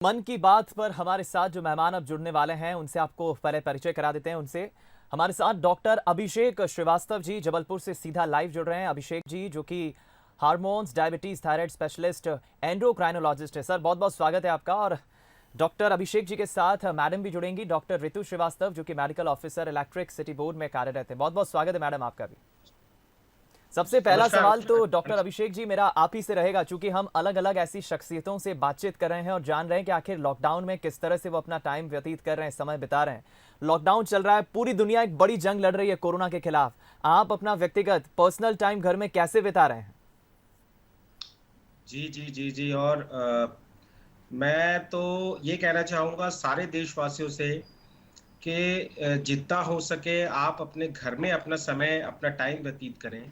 मन की बात पर हमारे साथ जो मेहमान अब जुड़ने वाले हैं उनसे आपको पहले परिचय करा देते हैं उनसे। हमारे साथ डॉक्टर अभिषेक श्रीवास्तव जी जबलपुर से सीधा लाइव जुड़ रहे हैं। अभिषेक जी जो कि hormones, diabetes, thyroid specialist, endocrinologist है। सर बहुत बहुत स्वागत है आपका। और डॉक्टर अभिषेक जी के साथ मैडम भी जुड़ेंगी, डॉक्टर ऋतु श्रीवास्तव जो कि medical officer electric city board में कार्यरत है। बहुत बहुत स्वागत है मैडम आपका भी। सबसे पहला नमस्कार। सवाल तो डॉक्टर अभिषेक जी मेरा आप ही से रहेगा, क्योंकि हम अलग अलग ऐसी शख्सियतों से बातचीत कर रहे हैं और जान रहे हैं कि आखिर लॉकडाउन में किस तरह से वो अपना टाइम व्यतीत कर रहे हैं, समय बिता रहे हैं। लॉकडाउन चल रहा है, पूरी दुनिया एक बड़ी जंग लड़ रही है कोरोना के खिलाफ। आप अपना व्यक्तिगत पर्सनल टाइम घर में कैसे बिता रहे हैं? जी जी जी जी। और मैं तो ये कहना चाहूँगा सारे देशवासियों से कि जितना हो सके आप अपने घर में अपना समय, अपना टाइम व्यतीत करें।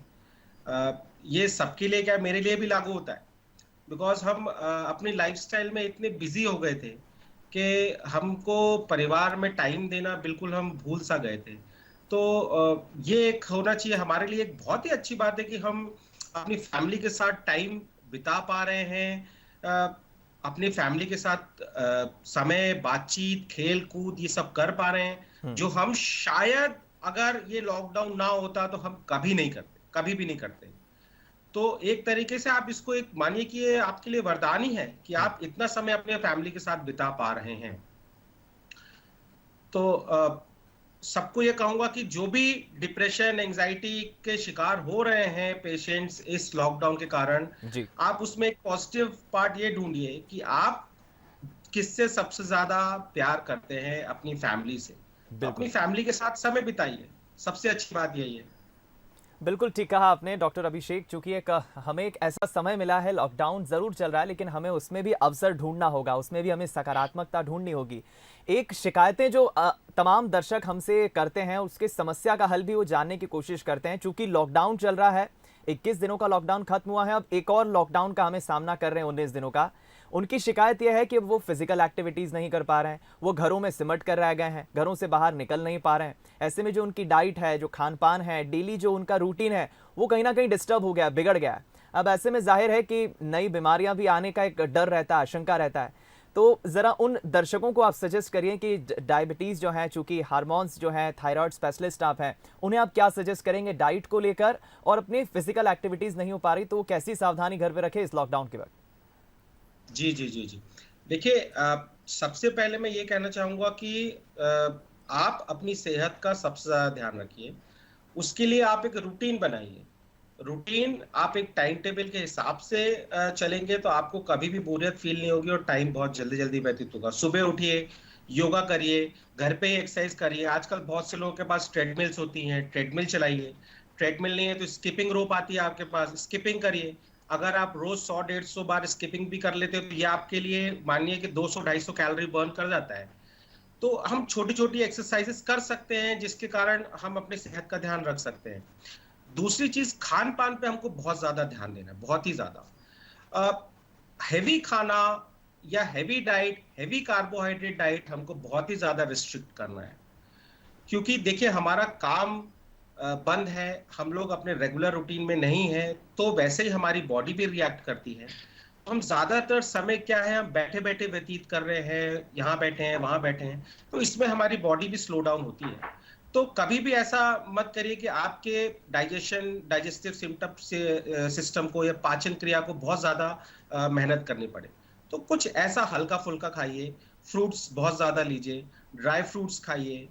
ये सबके लिए क्या, मेरे लिए भी लागू होता है। बिकॉज हम अपनी लाइफस्टाइल में इतने बिजी हो गए थे कि हमको परिवार में टाइम देना बिल्कुल हम भूल सा गए थे। तो ये एक होना चाहिए हमारे लिए। एक बहुत ही अच्छी बात है कि हम अपनी फैमिली के साथ टाइम बिता पा रहे हैं। अपनी फैमिली के साथ समय, बातचीत, खेल कूद ये सब कर पा रहे हैं, जो हम शायद अगर ये लॉकडाउन ना होता तो हम कभी नहीं करते, कभी भी नहीं करते। तो एक तरीके से आप इसको एक मानिए कि ये आपके लिए वरदान ही है कि आप इतना समय अपने फैमिली के साथ बिता पा रहे हैं। तो सबको ये कहूंगा कि जो भी डिप्रेशन, एंजाइटी के शिकार हो रहे हैं पेशेंट्स इस लॉकडाउन के कारण, जी आप उसमें एक पॉजिटिव पार्ट ये ढूंढिए कि आप किससे सबसे ज्यादा प्यार करते हैं, अपनी फैमिली से। तो अपनी बिल्कुल फैमिली के साथ समय बिताइए। सबसे अच्छी बात यही है। बिल्कुल ठीक कहा आपने डॉक्टर अभिषेक। चूंकि एक हमें एक ऐसा समय मिला है, लॉकडाउन ज़रूर चल रहा है लेकिन हमें उसमें भी अवसर ढूंढना होगा, उसमें भी हमें सकारात्मकता ढूंढनी होगी। एक शिकायतें जो तमाम दर्शक हमसे करते हैं उसके समस्या का हल भी वो जानने की कोशिश करते हैं। चूंकि लॉकडाउन चल रहा है, 21 दिनों का लॉकडाउन खत्म हुआ है, अब एक और लॉकडाउन का हमें सामना कर रहे हैं 19 दिनों का। उनकी शिकायत यह है कि वो फिजिकल एक्टिविटीज़ नहीं कर पा रहे हैं, वो घरों में सिमट कर रह गए हैं, घरों से बाहर निकल नहीं पा रहे हैं। ऐसे में जो उनकी डाइट है, जो खान पान है, डेली जो उनका रूटीन है, वो कहीं ना कहीं डिस्टर्ब हो गया, बिगड़ गया है। अब ऐसे में जाहिर है कि नई बीमारियां भी आने का एक डर रहता है, आशंका रहता है। तो ज़रा उन दर्शकों को आप सजेस्ट करिए कि डायबिटीज़ जो है, चूंकि हार्मोन्स जो है, थायराइड स्पेशलिस्ट आप हैं, उन्हें आप क्या सजेस्ट करेंगे डाइट को लेकर, और अपनी फिजिकल एक्टिविटीज़ नहीं हो पा रही तो वो कैसी सावधानी घर पे रखे इस लॉकडाउन के वक्त? जी जी जी जी। देखिए, सबसे पहले मैं ये कहना चाहूंगा कि आप अपनी सेहत का सबसे ज्यादा ध्यान रखिए। उसके लिए आप एक रूटीन बनाइए। रूटीन आप एक टाइम टेबल के हिसाब से चलेंगे तो आपको कभी भी बोरियत फील नहीं होगी और टाइम बहुत जल्दी जल्दी व्यतीत होगा। सुबह उठिए, योगा करिए, घर पे ही एक्सरसाइज करिए। आजकल बहुत से लोगों के पास ट्रेडमिल्स होती हैं, ट्रेडमिल चलाइए। ट्रेडमिल नहीं है तो स्किपिंग रोप आती है आपके पास, स्किपिंग करिए। अगर आप रोज 100-150 बार स्किपिंग भी कर लेते हो तो ये आपके लिए मानिए कि 200-250 कैलोरी बर्न कर जाता है। तो हम छोटी छोटी एक्सरसाइजेस कर सकते हैं जिसके कारण हम अपनी सेहत का ध्यान रख सकते हैं। दूसरी चीज, खान पान पे हमको बहुत ज्यादा ध्यान देना है, बहुत ही ज्यादा। हैवी खाना या heavy diet, heavy carbohydrate diet हमको बहुत ही ज्यादा रिस्ट्रिक्ट करना है। क्योंकि देखिए हमारा काम बंद है, हम लोग अपने रेगुलर रूटीन में नहीं है, तो वैसे ही हमारी बॉडी भी रिएक्ट करती है। हम ज्यादातर समय क्या है, हम बैठे बैठे व्यतीत कर रहे हैं, यहाँ बैठे हैं, वहां बैठे हैं, तो इसमें हमारी बॉडी भी स्लो डाउन होती है। तो कभी भी ऐसा मत करिए कि आपके डाइजेस्टिव सिम्टम से सिस्टम को या पाचन क्रिया को बहुत ज्यादा मेहनत करनी पड़े। तो कुछ ऐसा हल्का फुल्का खाइए, फ्रूट्स बहुत ज्यादा लीजिए, ड्राई फ्रूट्स खाइए।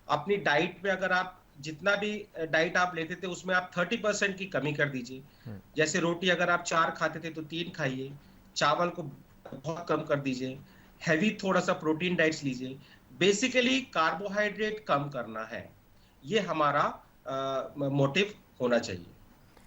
अपनी डाइट में अगर आप जितना भी डाइट आप लेते थे उसमें आप 30% की कमी कर दीजिए। जैसे रोटी अगर आप 4 खाते थे तो 3 खाइए। चावल को बहुत कम कर दीजिए। हैवी थोड़ा सा प्रोटीन डाइट्स लीजिए। बेसिकली कार्बोहाइड्रेट कम करना है, ये हमारा मोटिव होना चाहिए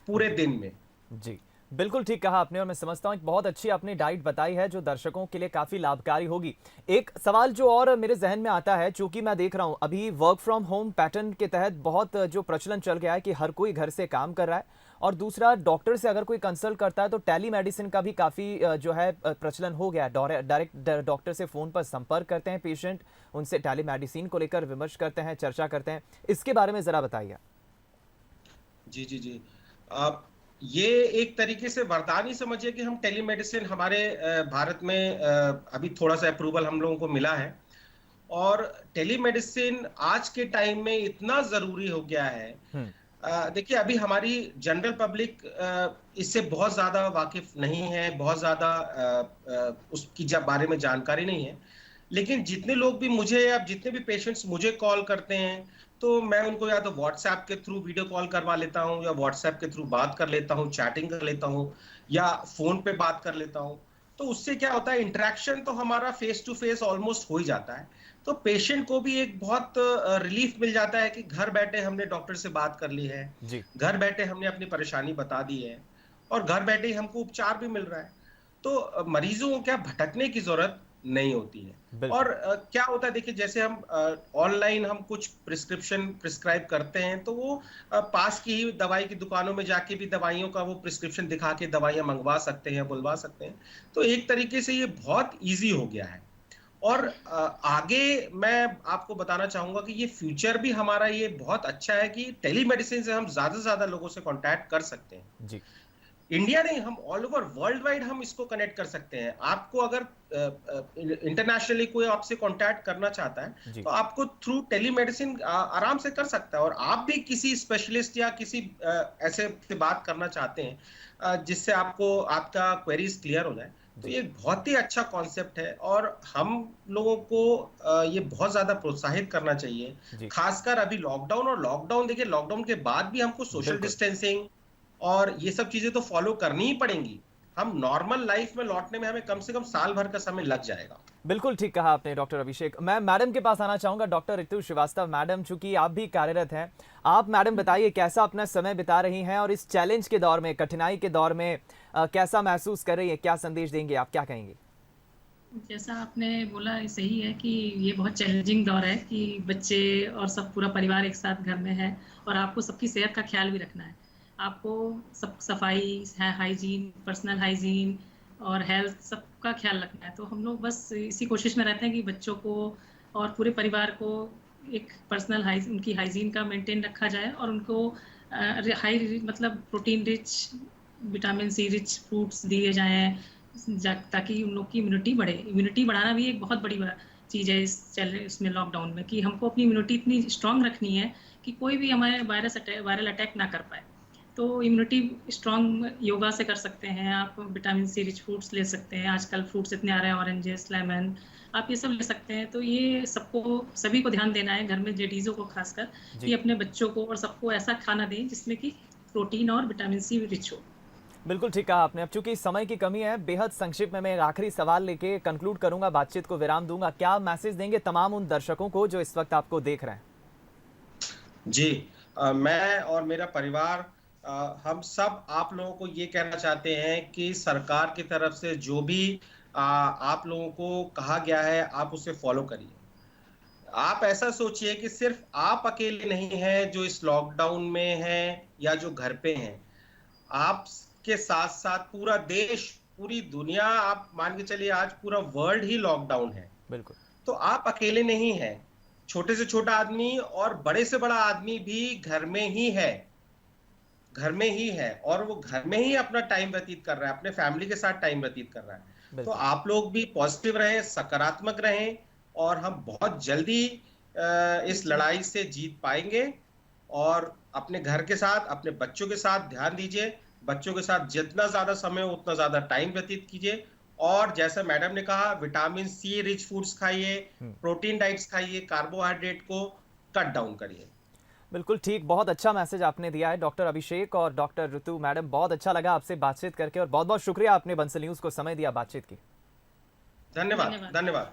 पूरे दिन में। जी, बिल्कुल ठीक कहा आपने और मैं समझता हूँ एक बहुत अच्छी आपने डाइट बताई है जो दर्शकों के लिए काफ़ी लाभकारी होगी। एक सवाल जो और मेरे ज़हन में आता है, चूँकि मैं देख रहा हूँ अभी वर्क फ्रॉम होम पैटर्न के तहत बहुत जो प्रचलन चल गया है कि हर कोई घर से काम कर रहा है, और दूसरा डॉक्टर से अगर कोई कंसल्ट करता है तो टेली मेडिसिन का भी काफ़ी जो है प्रचलन हो गया है। डायरेक्ट डॉक्टर से फ़ोन पर संपर्क करते हैं पेशेंट, उनसे टेली मेडिसिन को लेकर विमर्श करते हैं, चर्चा करते हैं। इसके बारे में ज़रा बताइए। जी जी जी। ये एक तरीके से वरदान ही समझिए कि हम टेलीमेडिसिन हमारे भारत में अभी थोड़ा सा अप्रूवल हम लोगों को मिला है। और टेलीमेडिसिन आज के टाइम में इतना ज़रूरी हो गया है। हुँ, देखिए अभी हमारी जनरल पब्लिक इससे बहुत ज़्यादा वाकिफ़ नहीं है, बहुत ज़्यादा उसकी बारे में जानकारी नहीं है। लेकिन जितने लोग भी मुझे या जितने भी पेशेंट्स मुझे कॉल करते हैं, तो मैं उनको या तो व्हाट्सएप के थ्रू वीडियो कॉल करवा लेता हूँ या व्हाट्सएप के थ्रू बात कर लेता हूँ, चैटिंग कर लेता हूँ या फ़ोन पे बात कर लेता हूँ। तो उससे क्या होता है, इंटरेक्शन तो हमारा फेस टू फेस ऑलमोस्ट हो ही जाता है। तो पेशेंट को भी एक बहुत रिलीफ मिल जाता है कि घर बैठे हमने डॉक्टर से बात कर ली है, जी, घर बैठे हमने अपनी परेशानी बता दी है और घर बैठे ही हमको उपचार भी मिल रहा है। तो मरीजों को क्या भटकने की ज़रूरत नहीं होती है। और बिल्कुल। क्या होता है देखिए, जैसे हम ऑनलाइन हम कुछ प्रिस्क्रिप्शन प्रिस्क्राइब करते हैं, तो वो पास की ही दवाई की दुकानों में जाके भी दवाइयों का वो प्रिस्क्रिप्शन दिखा के दवाइयाँ मँगवा सकते हैं, बुलवा सकते हैं। तो एक तरीके से ये बहुत ईज़ी हो गया है। और आगे मैं आपको बताना चाहूँगा कि ये फ्यूचर भी हमारा ये बहुत अच्छा है कि टेलीमेडिसिन से हम ज़्यादा से ज़्यादा लोगों से कॉन्टैक्ट कर सकते हैं। जी, इंडिया नहीं, हम ऑल ओवर वर्ल्ड वाइड हम इसको कनेक्ट कर सकते हैं। आपको अगर इंटरनेशनली कोई आपसे कांटेक्ट करना चाहता है, जी। तो आपको थ्रू टेलीमेडिसिन आराम से कर सकता है। और आप भी किसी स्पेशलिस्ट या किसी ऐसे से बात करना चाहते हैं जिससे आपको आपका क्वेरीज क्लियर हो जाए, तो जी, ये बहुत ही अच्छा कॉन्सेप्ट है और हम लोगों को ये बहुत ज्यादा प्रोत्साहित करना चाहिए। जी, खासकर अभी लॉकडाउन, और लॉकडाउन देखिए, लॉकडाउन के बाद भी हमको सोशल बिल्कुल। डिस्टेंसिंग और ये सब चीजें तो फॉलो करनी ही पड़ेंगी। हम नॉर्मल लाइफ में लौटने में हमें कम से कम साल भर का समय लग जाएगा। बिल्कुल ठीक कहा आपने डॉक्टर अभिषेक। मैं मैडम के पास आना चाहूँगा, डॉक्टर ऋतु श्रीवास्तव मैडम, चूँकि आप भी कार्यरत हैं। आप मैडम बताइए कैसा अपना समय बिता रही हैं और इस चैलेंज के दौर में, कठिनाई के दौर में कैसा महसूस कर रही हैं? क्या संदेश देंगे आप? क्या कहेंगी? जैसा आपने बोला ये सही है कि ये बहुत चैलेंजिंग दौर है कि बच्चे और सब पूरा परिवार एक साथ घर में है और आपको सबकी सेहत का ख्याल भी रखना है। आपको सब सफाई है, हाइजीन, पर्सनल हाइजीन और हेल्थ सबका ख्याल रखना है। तो हम लोग बस इसी कोशिश में रहते हैं कि बच्चों को और पूरे परिवार को एक पर्सनल उनकी हाइजीन का मेंटेन रखा जाए और उनको हाई मतलब protein rich, vitamin C rich fruits दिए जाएँ ताकि उन लोग की इम्यूनिटी बढ़े। इम्यूनिटी बढ़ाना भी एक बहुत बड़ी चीज़ है इसमें लॉकडाउन में, कि हमको अपनी इम्यूनिटी इतनी स्ट्रांग रखनी है कि कोई भी हमारे वायरल अटैक ना कर पाए। तो इम्यूनिटी स्ट्रांग योगा से कर सकते हैं आप, विटामिन सी रिच फ्रूट्स ले सकते हैं, आजकल फ्रूट्स इतने आ रहे हैं, ऑरेंजेस, लेमन, आप ये सब ले सकते हैं। तो ये सभी को ध्यान देना है घर में, लेडीज़ों को खासकर, कि जी। अपने बच्चों को और सबको ऐसा खाना दें जिसमें कि प्रोटीन और विटामिन सी रिच हो। बिल्कुल ठीक कहा आपने। अब चूँकि समय की कमी है, बेहद संक्षिप्त में मैं एक आखिरी सवाल लेके कंक्लूड करूँगा, बातचीत को विराम दूँगा। क्या मैसेज देंगे तमाम उन दर्शकों को जो इस वक़्त आपको देख रहे हैं? जी, मैं और मेरा परिवार, हम सब आप लोगों को ये कहना चाहते हैं कि सरकार की तरफ से जो भी आप लोगों को कहा गया है, आप उसे फॉलो करिए। आप ऐसा सोचिए कि सिर्फ आप अकेले नहीं हैं जो इस लॉकडाउन में हैं या जो घर पे हैं। आपके साथ-साथ पूरा देश, पूरी दुनिया, आप मान के चलिए आज पूरा वर्ल्ड ही लॉकडाउन है। बिल्कुल, तो आप अकेले नहीं हैं। छोटे से छोटा आदमी और बड़े से बड़ा आदमी भी घर में ही है, घर में ही है और वो घर में ही अपना टाइम व्यतीत कर रहा है, अपने फैमिली के साथ टाइम व्यतीत कर रहा है। तो बिल्कुल। आप लोग भी पॉजिटिव रहें, सकारात्मक रहें और हम बहुत जल्दी इस जी। लड़ाई से जीत पाएँगे। और अपने घर के साथ, अपने बच्चों के साथ ध्यान दीजिए। बच्चों के साथ जितना ज़्यादा समय हो उतना ज़्यादा टाइम व्यतीत कीजिए। और जैसा मैडम ने कहा, विटामिन सी रिच फूड्स खाइए, हुँ। प्रोटीन डाइट्स खाइए, कार्बोहाइड्रेट को कट डाउन करिए। बिल्कुल ठीक, बहुत अच्छा मैसेज आपने दिया है डॉक्टर अभिषेक और डॉक्टर ऋतु मैडम, बहुत अच्छा लगा आपसे बातचीत करके और बहुत-बहुत शुक्रिया आपने बंसल न्यूज़ को समय दिया बातचीत की। धन्यवाद, धन्यवाद। धन्यवाद।